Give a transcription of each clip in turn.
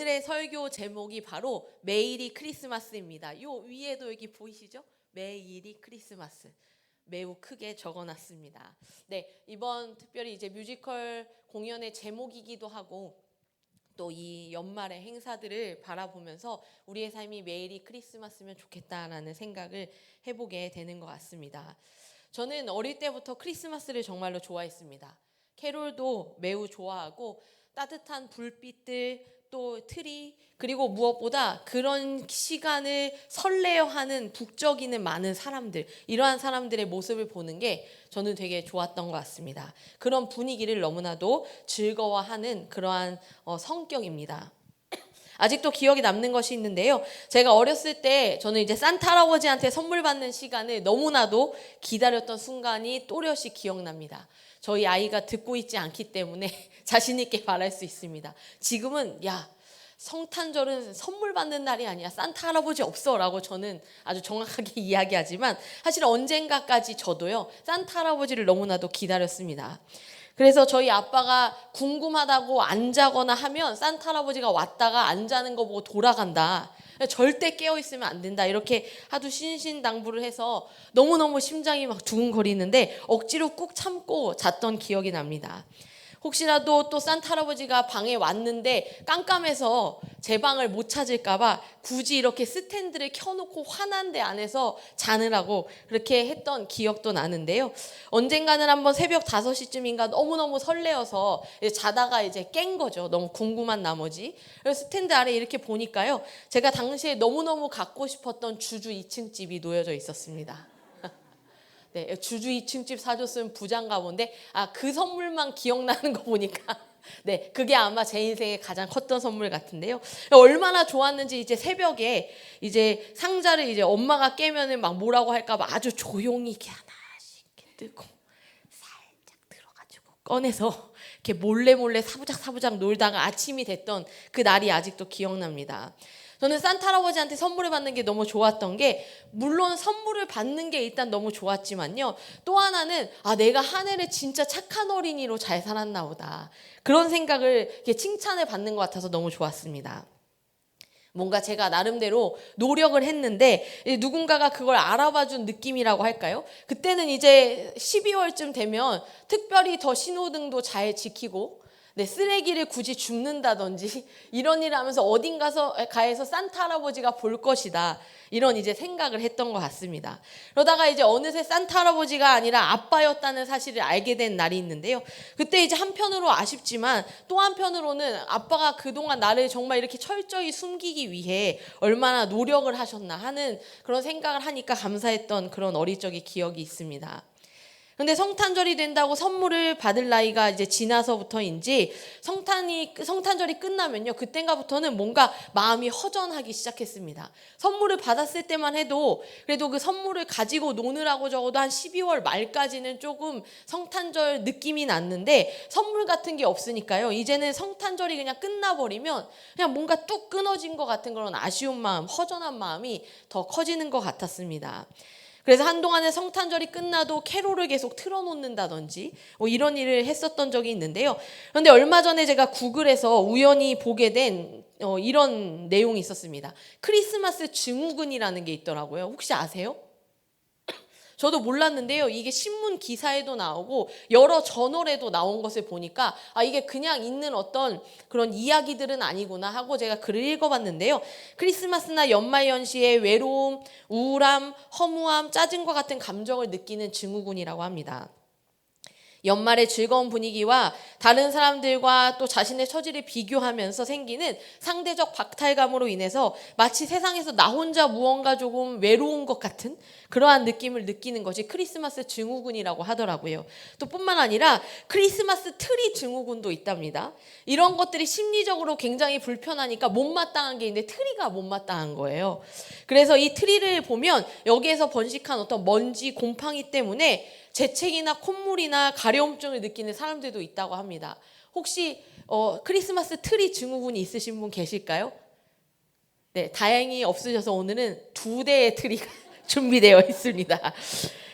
오늘의 설교 제목이 바로 매일이 크리스마스입니다. 요 위에도 여기 보이시죠? 매일이 크리스마스. 매우 크게 적어놨습니다. 네, 이번 특별히 이제 뮤지컬 공연의 제목이기도 하고 또 이 연말의 행사들을 바라보면서 우리의 삶이 매일이 크리스마스면 좋겠다라는 생각을 해보게 되는 것 같습니다. 저는 어릴 때부터 크리스마스를 정말로 좋아했습니다. 캐롤도 매우 좋아하고 따뜻한 불빛들 또 트리 그리고 무엇보다 그런 시간을 설레어하는 북적이는 많은 사람들 이러한 사람들의 모습을 보는 게 저는 되게 좋았던 것 같습니다. 그런 분위기를 너무나도 즐거워하는 그러한 성격입니다. 아직도 기억에 남는 것이 있는데요. 제가 어렸을 때 저는 이제 산타 할아버지한테 선물 받는 시간을 너무나도 기다렸던 순간이 또렷이 기억납니다. 저희 아이가 듣고 있지 않기 때문에 자신 있게 말할 수 있습니다. 지금은 야 성탄절은 선물 받는 날이 아니야. 산타 할아버지 없어 라고 저는 아주 정확하게 이야기하지만 사실 언젠가까지 저도요. 산타 할아버지를 너무나도 기다렸습니다. 그래서 저희 아빠가 궁금하다고 안 자거나 하면 산타 할아버지가 왔다가 안 자는 거 보고 돌아간다. 절대 깨어있으면 안 된다. 이렇게 하도 신신당부를 해서 너무너무 심장이 막 두근거리는데 억지로 꾹 참고 잤던 기억이 납니다. 혹시라도 또 산타 할아버지가 방에 왔는데 깜깜해서 제 방을 못 찾을까봐 굳이 이렇게 스탠드를 켜놓고 환한 데 안에서 자느라고 그렇게 했던 기억도 나는데요. 언젠가는 한번 새벽 5시쯤인가 너무너무 설레어서 자다가 이제 깬 거죠. 너무 궁금한 나머지. 그래서 스탠드 아래 이렇게 보니까요. 제가 당시에 너무너무 갖고 싶었던 주주 2층 집이 놓여져 있었습니다. 네, 주주 2층 집 사줬으면 부자인가 본데 그 선물만 기억나는 거 보니까 네, 그게 아마 제 인생의 가장 컸던 선물 같은데요. 얼마나 좋았는지 이제 새벽에 이제 상자를 이제 엄마가 깨면은 막 뭐라고 할까 봐 아주 조용히 이렇게 하나씩 이렇게 뜨고 살짝 들어가지고 꺼내서 이렇게 몰래 사부작 놀다가 아침이 됐던 그 날이 아직도 기억납니다. 저는 산타 할아버지한테 선물을 받는 게 너무 좋았던 게 물론 선물을 받는 게 일단 너무 좋았지만요. 또 하나는 내가 한 해를 진짜 착한 어린이로 잘 살았나 보다. 그런 생각을 이렇게 칭찬을 받는 것 같아서 너무 좋았습니다. 뭔가 제가 나름대로 노력을 했는데 누군가가 그걸 알아봐준 느낌이라고 할까요? 그때는 이제 12월쯤 되면 특별히 더 신호등도 잘 지키고 쓰레기를 굳이 줍는다든지 이런 일을 하면서 가해서 산타 할아버지가 볼 것이다. 이런 이제 생각을 했던 것 같습니다. 그러다가 이제 어느새 산타 할아버지가 아니라 아빠였다는 사실을 알게 된 날이 있는데요. 그때 이제 한편으로 아쉽지만 또 한편으로는 아빠가 그동안 나를 정말 이렇게 철저히 숨기기 위해 얼마나 노력을 하셨나 하는 그런 생각을 하니까 감사했던 그런 어릴 적의 기억이 있습니다. 근데 성탄절이 된다고 선물을 받을 나이가 이제 지나서부터인지 성탄절이 끝나면요. 그땐가부터는 뭔가 마음이 허전하기 시작했습니다. 선물을 받았을 때만 해도 그래도 그 선물을 가지고 노느라고 적어도 한 12월 말까지는 조금 성탄절 느낌이 났는데 선물 같은 게 없으니까요. 이제는 성탄절이 그냥 끝나버리면 그냥 뭔가 뚝 끊어진 것 같은 그런 아쉬운 마음, 허전한 마음이 더 커지는 것 같았습니다. 그래서 한동안은 성탄절이 끝나도 캐롤을 계속 틀어놓는다든지 이런 일을 했었던 적이 있는데요. 그런데 얼마 전에 제가 구글에서 우연히 보게 된 이런 내용이 있었습니다. 크리스마스 증후군이라는 게 있더라고요. 혹시 아세요? 저도 몰랐는데요. 이게 신문 기사에도 나오고 여러 저널에도 나온 것을 보니까 이게 그냥 있는 어떤 그런 이야기들은 아니구나 하고 제가 글을 읽어봤는데요. 크리스마스나 연말연시에 외로움, 우울함, 허무함, 짜증과 같은 감정을 느끼는 증후군이라고 합니다. 연말의 즐거운 분위기와 다른 사람들과 또 자신의 처지를 비교하면서 생기는 상대적 박탈감으로 인해서 마치 세상에서 나 혼자 무언가 조금 외로운 것 같은 그러한 느낌을 느끼는 것이 크리스마스 증후군이라고 하더라고요. 또 뿐만 아니라 크리스마스 트리 증후군도 있답니다. 이런 것들이 심리적으로 굉장히 불편하니까 못마땅한 게 있는데 트리가 못마땅한 거예요. 그래서 이 트리를 보면 여기에서 번식한 어떤 먼지, 곰팡이 때문에 재채기나 콧물이나 가려움증을 느끼는 사람들도 있다고 합니다. 혹시 크리스마스 트리 증후군이 있으신 분 계실까요? 네, 다행히 없으셔서 오늘은 2대의 트리가 준비되어 있습니다.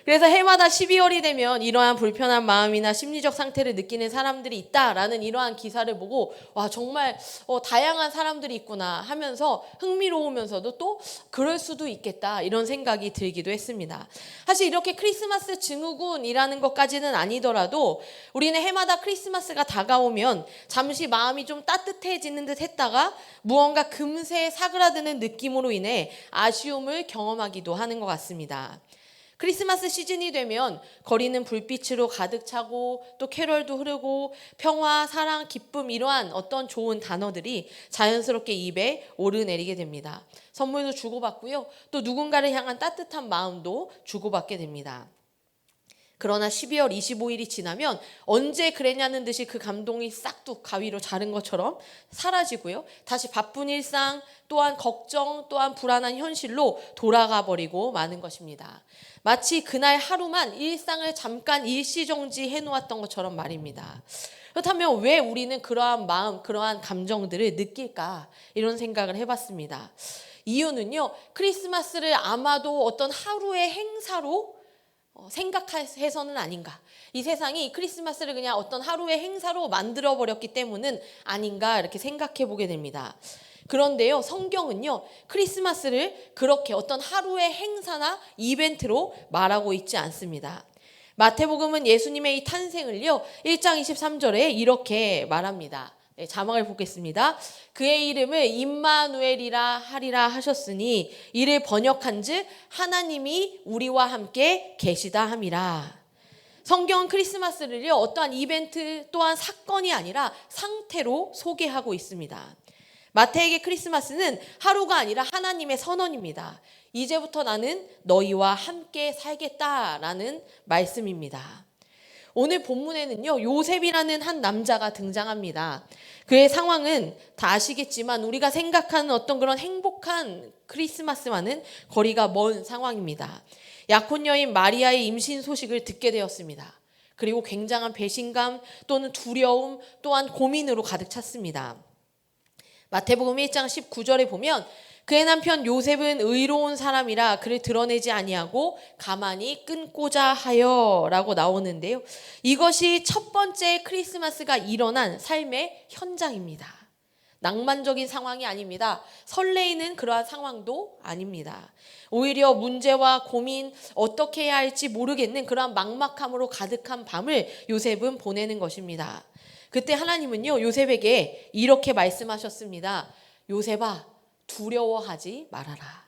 그래서 해마다 12월이 되면 이러한 불편한 마음이나 심리적 상태를 느끼는 사람들이 있다라는 이러한 기사를 보고 와 정말 다양한 사람들이 있구나 하면서 흥미로우면서도 또 그럴 수도 있겠다 이런 생각이 들기도 했습니다. 사실 이렇게 크리스마스 증후군이라는 것까지는 아니더라도 우리는 해마다 크리스마스가 다가오면 잠시 마음이 좀 따뜻해지는 듯 했다가 무언가 금세 사그라드는 느낌으로 인해 아쉬움을 경험하기도 하는 것 같습니다. 크리스마스 시즌이 되면 거리는 불빛으로 가득 차고 또 캐럴도 흐르고 평화, 사랑, 기쁨 이러한 어떤 좋은 단어들이 자연스럽게 입에 오르내리게 됩니다. 선물도 주고받고요. 또 누군가를 향한 따뜻한 마음도 주고받게 됩니다. 그러나 12월 25일이 지나면 언제 그랬냐는 듯이 그 감동이 싹둑 가위로 자른 것처럼 사라지고요. 다시 바쁜 일상 또한 걱정 또한 불안한 현실로 돌아가 버리고 마는 것입니다. 마치 그날 하루만 일상을 잠깐 일시정지해 놓았던 것처럼 말입니다. 그렇다면 왜 우리는 그러한 마음, 그러한 감정들을 느낄까? 이런 생각을 해봤습니다. 이유는요. 크리스마스를 아마도 어떤 하루의 행사로 생각해서는 아닌가. 이 세상이 크리스마스를 그냥 어떤 하루의 행사로 만들어버렸기 때문은 아닌가 이렇게 생각해 보게 됩니다. 그런데요, 성경은요, 크리스마스를 그렇게 어떤 하루의 행사나 이벤트로 말하고 있지 않습니다. 마태복음은 예수님의 이 탄생을요, 1장 23절에 이렇게 말합니다. 네, 자막을 보겠습니다. 그의 이름을 임마누엘이라 하리라 하셨으니 이를 번역한즉 하나님이 우리와 함께 계시다 함이라. 성경은 크리스마스를요, 어떠한 이벤트 또한 사건이 아니라 상태로 소개하고 있습니다. 마태에게 크리스마스는 하루가 아니라 하나님의 선언입니다. 이제부터 나는 너희와 함께 살겠다라는 말씀입니다. 오늘 본문에는요, 요셉이라는 한 남자가 등장합니다. 그의 상황은 다 아시겠지만 우리가 생각하는 어떤 그런 행복한 크리스마스와는 거리가 먼 상황입니다. 약혼 여인 마리아의 임신 소식을 듣게 되었습니다. 그리고 굉장한 배신감 또는 두려움 또한 고민으로 가득 찼습니다. 마태복음 1장 19절에 보면 그의 남편 요셉은 의로운 사람이라 그를 드러내지 아니하고 가만히 끊고자 하여 라고 나오는데요. 이것이 첫 번째 크리스마스가 일어난 삶의 현장입니다. 낭만적인 상황이 아닙니다. 설레이는 그러한 상황도 아닙니다. 오히려 문제와 고민, 어떻게 해야 할지 모르겠는 그러한 막막함으로 가득한 밤을 요셉은 보내는 것입니다. 그때 하나님은요, 요셉에게 이렇게 말씀하셨습니다. 요셉아, 두려워하지 말아라.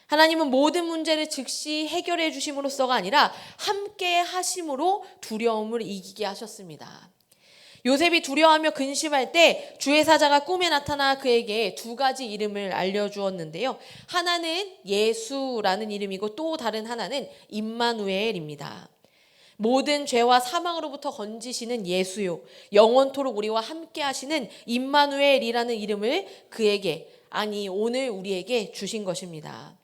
하나님은 모든 문제를 즉시 해결해 주심으로써가 아니라 함께 하심으로 두려움을 이기게 하셨습니다. 요셉이 두려워하며 근심할 때 주의 사자가 꿈에 나타나 그에게 두 가지 이름을 알려주었는데요. 하나는 예수라는 이름이고 또 다른 하나는 임마누엘입니다. 모든 죄와 사망으로부터 건지시는 예수요, 영원토록 우리와 함께 하시는 임마누엘이라는 이름을 그에게, 아니 오늘 우리에게 주신 것입니다.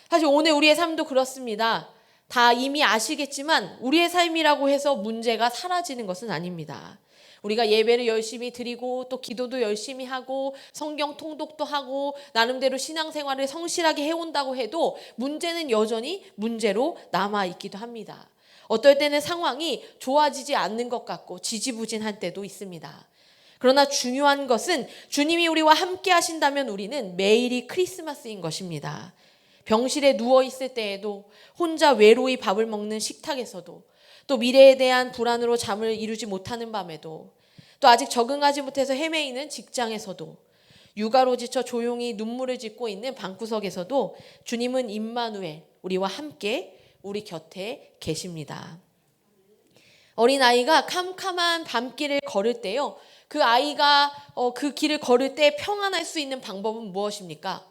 사실 오늘 우리의 삶도 그렇습니다. 다 이미 아시겠지만 우리의 삶이라고 해서 문제가 사라지는 것은 아닙니다. 우리가 예배를 열심히 드리고 또 기도도 열심히 하고 성경 통독도 하고 나름대로 신앙생활을 성실하게 해온다고 해도 문제는 여전히 문제로 남아있기도 합니다. 어떨 때는 상황이 좋아지지 않는 것 같고 지지부진할 때도 있습니다. 그러나 중요한 것은 주님이 우리와 함께 하신다면 우리는 매일이 크리스마스인 것입니다. 병실에 누워있을 때에도, 혼자 외로이 밥을 먹는 식탁에서도, 또 미래에 대한 불안으로 잠을 이루지 못하는 밤에도, 또 아직 적응하지 못해서 헤매이는 직장에서도, 육아로 지쳐 조용히 눈물을 짓고 있는 방구석에서도 주님은 임마누엘, 우리와 함께 우리 곁에 계십니다. 어린아이가 캄캄한 밤길을 걸을 때요, 그 아이가 그 길을 걸을 때 평안할 수 있는 방법은 무엇입니까?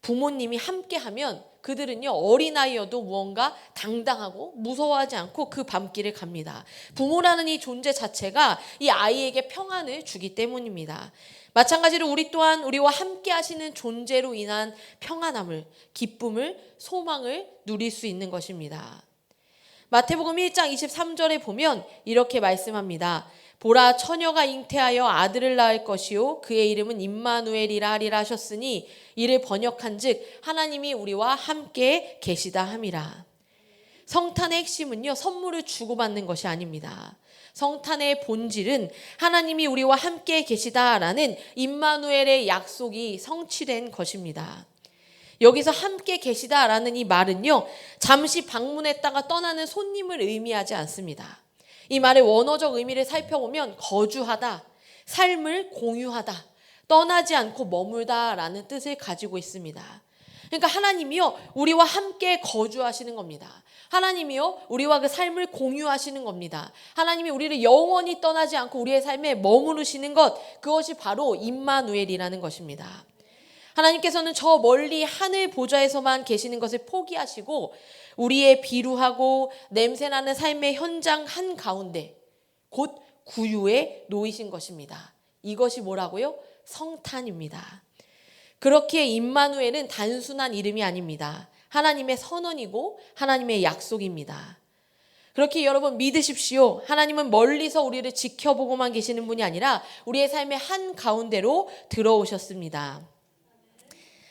부모님이 함께하면 그들은요, 어린아이여도 무언가 당당하고 무서워하지 않고 그 밤길을 갑니다. 부모라는 이 존재 자체가 이 아이에게 평안을 주기 때문입니다. 마찬가지로 우리 또한 우리와 함께 하시는 존재로 인한 평안함을, 기쁨을, 소망을 누릴 수 있는 것입니다. 마태복음 1장 23절에 보면 이렇게 말씀합니다. 보라, 처녀가 잉태하여 아들을 낳을 것이요 그의 이름은 임마누엘이라 하리라 하셨으니 이를 번역한즉 하나님이 우리와 함께 계시다 함이라. 성탄의 핵심은요, 선물을 주고받는 것이 아닙니다. 성탄의 본질은 하나님이 우리와 함께 계시다라는 임마누엘의 약속이 성취된 것입니다. 여기서 함께 계시다라는 이 말은요, 잠시 방문했다가 떠나는 손님을 의미하지 않습니다. 이 말의 원어적 의미를 살펴보면 거주하다, 삶을 공유하다, 떠나지 않고 머물다라는 뜻을 가지고 있습니다. 그러니까 하나님이요, 우리와 함께 거주하시는 겁니다. 하나님이요, 우리와 그 삶을 공유하시는 겁니다. 하나님이 우리를 영원히 떠나지 않고 우리의 삶에 머무르시는 것, 그것이 바로 임마누엘이라는 것입니다. 하나님께서는 저 멀리 하늘 보좌에서만 계시는 것을 포기하시고 우리의 비루하고 냄새나는 삶의 현장 한가운데 곧 구유에 놓이신 것입니다. 이것이 뭐라고요? 성탄입니다. 그렇게 임마누엘은 단순한 이름이 아닙니다. 하나님의 선언이고 하나님의 약속입니다. 그렇게 여러분 믿으십시오. 하나님은 멀리서 우리를 지켜보고만 계시는 분이 아니라 우리의 삶의 한가운데로 들어오셨습니다.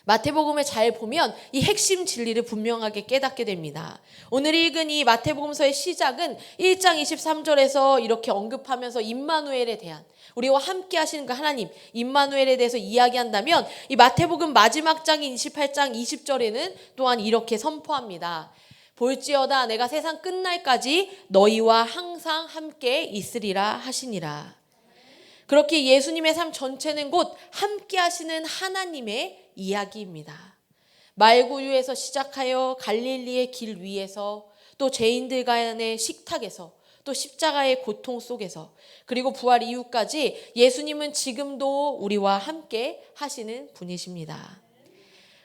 마태복음을 잘 보면 이 핵심 진리를 분명하게 깨닫게 됩니다. 오늘 읽은 이 마태복음서의 시작은 1장 23절에서 이렇게 언급하면서 임마누엘에 대한, 우리와 함께 하시는 그 하나님 임마누엘에 대해서 이야기한다면, 이 마태복음 마지막 장인 28장 20절에는 또한 이렇게 선포합니다. 볼지어다 내가 세상 끝날까지 너희와 항상 함께 있으리라 하시니라. 그렇게 예수님의 삶 전체는 곧 함께 하시는 하나님의 이야기입니다. 말구유에서 시작하여 갈릴리의 길 위에서, 또 죄인들 간의 식탁에서, 또 십자가의 고통 속에서, 그리고 부활 이후까지 예수님은 지금도 우리와 함께 하시는 분이십니다.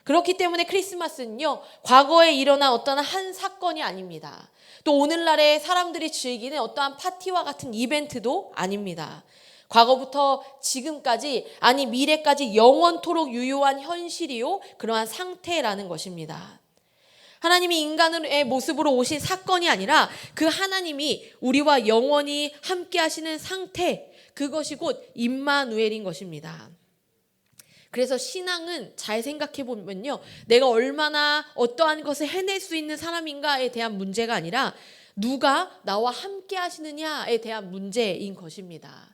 그렇기 때문에 크리스마스는요, 과거에 일어난 어떤 한 사건이 아닙니다. 또 오늘날에 사람들이 즐기는 어떠한 파티와 같은 이벤트도 아닙니다. 과거부터 지금까지, 아니 미래까지 영원토록 유효한 현실이요, 그러한 상태라는 것입니다. 하나님이 인간의 모습으로 오신 사건이 아니라 그 하나님이 우리와 영원히 함께 하시는 상태, 그것이 곧 임마누엘인 것입니다. 그래서 신앙은 잘 생각해 보면요, 내가 얼마나 어떠한 것을 해낼 수 있는 사람인가에 대한 문제가 아니라 누가 나와 함께 하시느냐에 대한 문제인 것입니다.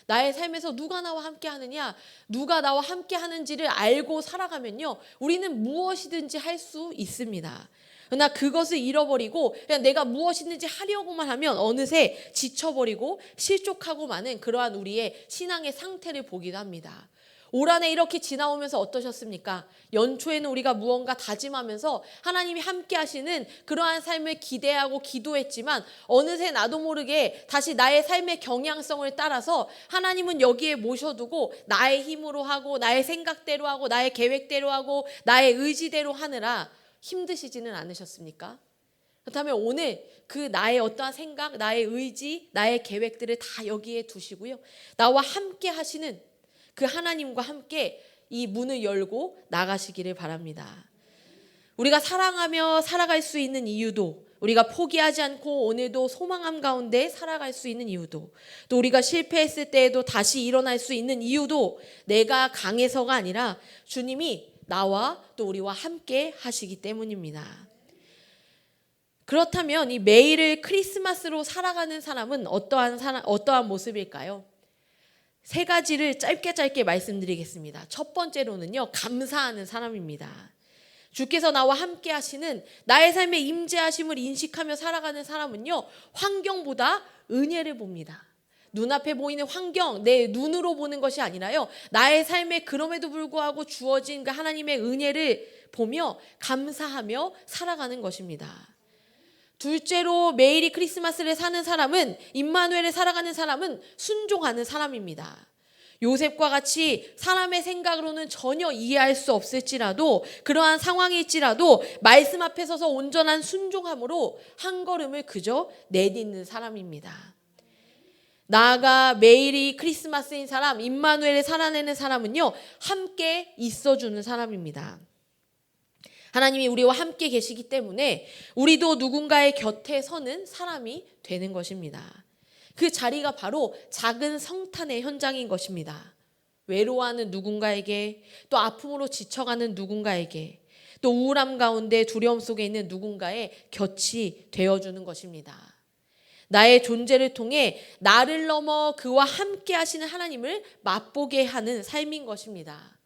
나의 삶에서 누가 나와 함께 하느냐, 누가 나와 함께 하는지를 알고 살아가면요, 우리는 무엇이든지 할 수 있습니다. 그러나 그것을 잃어버리고 그냥 내가 무엇이든지 하려고만 하면 어느새 지쳐버리고 실족하고 마는 그러한 우리의 신앙의 상태를 보기도 합니다. 올 한 해 이렇게 지나오면서 어떠셨습니까? 연초에는 우리가 무언가 다짐하면서 하나님이 함께 하시는 그러한 삶을 기대하고 기도했지만 어느새 나도 모르게 다시 나의 삶의 경향성을 따라서 하나님은 여기에 모셔두고 나의 힘으로 하고 나의 생각대로 하고 나의 계획대로 하고 나의 의지대로 하느라 힘드시지는 않으셨습니까? 그렇다면 오늘 그 나의 어떠한 생각, 나의 의지, 나의 계획들을 다 여기에 두시고요, 나와 함께 하시는 그 하나님과 함께 이 문을 열고 나가시기를 바랍니다. 우리가 사랑하며 살아갈 수 있는 이유도, 우리가 포기하지 않고 오늘도 소망함 가운데 살아갈 수 있는 이유도, 또 우리가 실패했을 때에도 다시 일어날 수 있는 이유도 내가 강해서가 아니라 주님이 나와 또 우리와 함께 하시기 때문입니다. 그렇다면 이 매일을 크리스마스로 살아가는 사람은 어떠한 모습일까요? 세 가지를 짧게 말씀드리겠습니다. 첫 번째로는요, 감사하는 사람입니다. 주께서 나와 함께 하시는 나의 삶의 임재하심을 인식하며 살아가는 사람은요, 환경보다 은혜를 봅니다. 눈앞에 보이는 환경, 내 눈으로 보는 것이 아니라요, 나의 삶에 그럼에도 불구하고 주어진 그 하나님의 은혜를 보며 감사하며 살아가는 것입니다. 둘째로 매일이 크리스마스를 사는 사람은, 임마누엘을 살아가는 사람은 순종하는 사람입니다. 요셉과 같이 사람의 생각으로는 전혀 이해할 수 없을지라도, 그러한 상황일지라도 말씀 앞에 서서 온전한 순종함으로 한 걸음을 그저 내딛는 사람입니다. 나아가 매일이 크리스마스인 사람, 임마누엘을 살아내는 사람은요, 함께 있어주는 사람입니다. 하나님이 우리와 함께 계시기 때문에 우리도 누군가의 곁에 서는 사람이 되는 것입니다. 그 자리가 바로 작은 성탄의 현장인 것입니다. 외로워하는 누군가에게, 또 아픔으로 지쳐가는 누군가에게, 또 우울함 가운데 두려움 속에 있는 누군가의 곁이 되어주는 것입니다. 나의 존재를 통해 나를 넘어 그와 함께 하시는 하나님을 맛보게 하는 삶인 것입니다.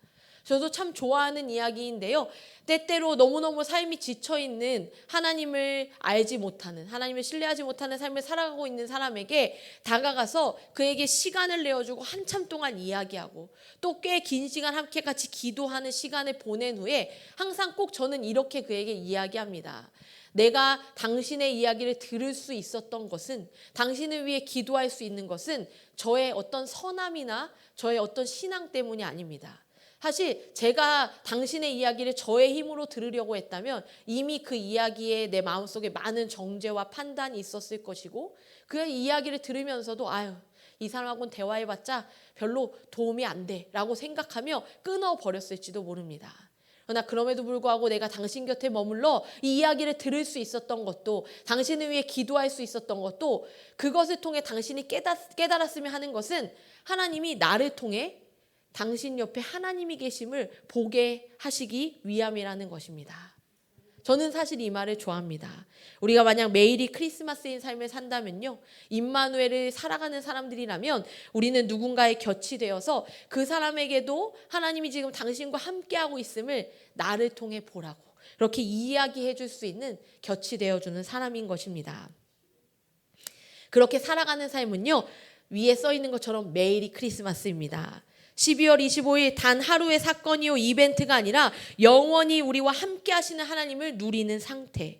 저도 참 좋아하는 이야기인데요. 때때로 너무너무 삶이 지쳐있는, 하나님을 알지 못하는, 하나님을 신뢰하지 못하는 삶을 살아가고 있는 사람에게 다가가서 그에게 시간을 내어주고 한참 동안 이야기하고 또 꽤 긴 시간 함께 같이 기도하는 시간을 보낸 후에 항상 꼭 저는 이렇게 그에게 이야기합니다. 내가 당신의 이야기를 들을 수 있었던 것은, 당신을 위해 기도할 수 있는 것은 저의 어떤 선함이나 저의 어떤 신앙 때문이 아닙니다. 사실 제가 당신의 이야기를 저의 힘으로 들으려고 했다면 이미 그 이야기에 내 마음속에 많은 정죄와 판단이 있었을 것이고, 그 이야기를 들으면서도 이 사람하고는 대화해봤자 별로 도움이 안 돼 라고 생각하며 끊어버렸을지도 모릅니다. 그러나 그럼에도 불구하고 내가 당신 곁에 머물러 이 이야기를 들을 수 있었던 것도, 당신을 위해 기도할 수 있었던 것도, 그것을 통해 당신이 깨달았으면 하는 것은 하나님이 나를 통해 당신 옆에 하나님이 계심을 보게 하시기 위함이라는 것입니다. 저는 사실 이 말을 좋아합니다. 우리가 만약 매일이 크리스마스인 삶을 산다면요, 임마누엘을 살아가는 사람들이라면 우리는 누군가의 곁이 되어서 그 사람에게도 하나님이 지금 당신과 함께하고 있음을 나를 통해 보라고 그렇게 이야기해 줄 수 있는 곁이 되어주는 사람인 것입니다. 그렇게 살아가는 삶은요, 위에 써 있는 것처럼 매일이 크리스마스입니다. 12월 25일 단 하루의 사건이요 이벤트가 아니라 영원히 우리와 함께 하시는 하나님을 누리는 상태.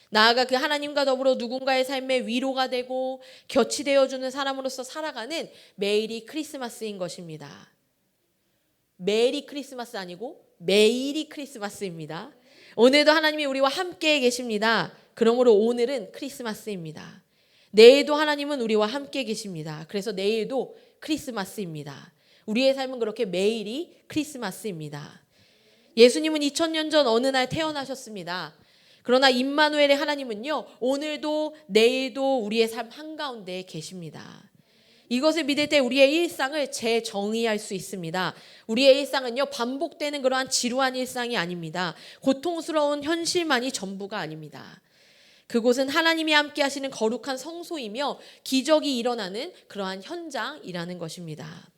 나아가 그 하나님과 더불어 누군가의 삶에 위로가 되고 곁이 되어주는 사람으로서 살아가는 매일이 크리스마스인 것입니다. 매일이 크리스마스 아니고 매일이 크리스마스입니다. 오늘도 하나님이 우리와 함께 계십니다. 그러므로 오늘은 크리스마스입니다. 내일도 하나님은 우리와 함께 계십니다. 그래서 내일도 크리스마스입니다. 우리의 삶은 그렇게 매일이 크리스마스입니다. 예수님은 2000년 전 어느 날 태어나셨습니다. 그러나 임마누엘의 하나님은요, 오늘도 내일도 우리의 삶 한가운데 계십니다. 이것을 믿을 때 우리의 일상을 재정의할 수 있습니다. 우리의 일상은요, 반복되는 그러한 지루한 일상이 아닙니다. 고통스러운 현실만이 전부가 아닙니다. 그곳은 하나님이 함께 하시는 거룩한 성소이며 기적이 일어나는 그러한 현장이라는 것입니다.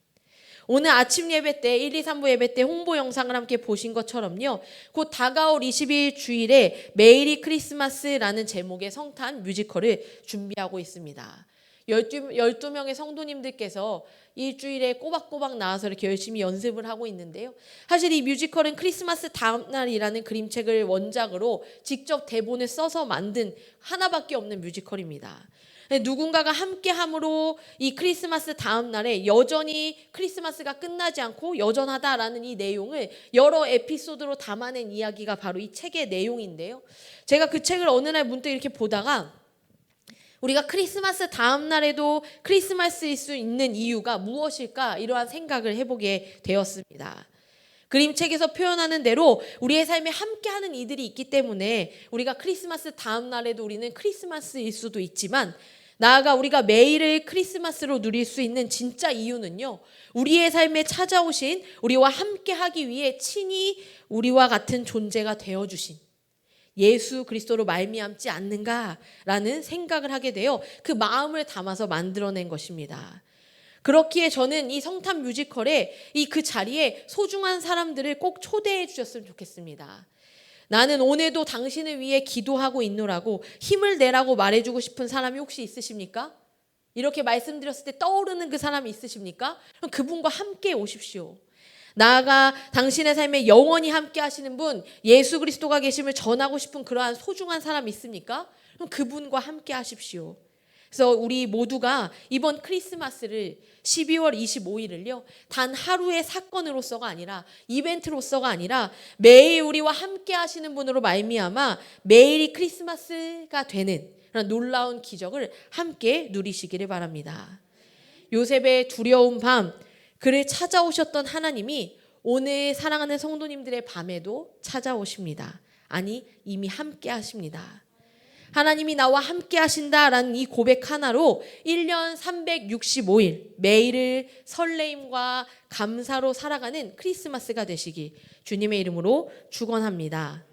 오늘 아침 예배 때 1, 2, 3부 예배 때 홍보 영상을 함께 보신 것처럼요, 곧 다가올 22일 주일에 매일이 크리스마스라는 제목의 성탄 뮤지컬을 준비하고 있습니다. 12명의 성도님들께서 일주일에 꼬박꼬박 나와서 이렇게 열심히 연습을 하고 있는데요. 사실 이 뮤지컬은 크리스마스 다음날이라는 그림책을 원작으로 직접 대본을 써서 만든 하나밖에 없는 뮤지컬입니다. 누군가가 함께함으로 이 크리스마스 다음 날에 여전히 크리스마스가 끝나지 않고 여전하다라는 이 내용을 여러 에피소드로 담아낸 이야기가 바로 이 책의 내용인데요. 제가 그 책을 어느 날 문득 이렇게 보다가 우리가 크리스마스 다음 날에도 크리스마스일 수 있는 이유가 무엇일까, 이러한 생각을 해보게 되었습니다. 그림책에서 표현하는 대로 우리의 삶에 함께하는 이들이 있기 때문에 우리가 크리스마스 다음 날에도 우리는 크리스마스일 수도 있지만, 나아가 우리가 매일을 크리스마스로 누릴 수 있는 진짜 이유는요, 우리의 삶에 찾아오신, 우리와 함께하기 위해 친히 우리와 같은 존재가 되어주신 예수 그리스도로 말미암지 않는가라는 생각을 하게 되어 그 마음을 담아서 만들어낸 것입니다. 그렇기에 저는 이 성탄 뮤지컬에 그 자리에 소중한 사람들을 꼭 초대해 주셨으면 좋겠습니다. 나는 오늘도 당신을 위해 기도하고 있노라고 힘을 내라고 말해주고 싶은 사람이 혹시 있으십니까? 이렇게 말씀드렸을 때 떠오르는 그 사람이 있으십니까? 그럼 그분과 함께 오십시오. 나아가 당신의 삶에 영원히 함께 하시는 분, 예수 그리스도가 계심을 전하고 싶은 그러한 소중한 사람 있습니까? 그럼 그분과 함께 하십시오. 그래서 우리 모두가 이번 크리스마스를 12월 25일을요, 단 하루의 사건으로서가 아니라, 이벤트로서가 아니라 매일 우리와 함께 하시는 분으로 말미암아 매일이 크리스마스가 되는 그런 놀라운 기적을 함께 누리시기를 바랍니다. 요셉의 두려운 밤, 그를 찾아오셨던 하나님이 오늘 사랑하는 성도님들의 밤에도 찾아오십니다. 아니, 이미 함께 하십니다. 하나님이 나와 함께 하신다라는 이 고백 하나로 1년 365일 매일을 설레임과 감사로 살아가는 크리스마스가 되시기 주님의 이름으로 축원합니다.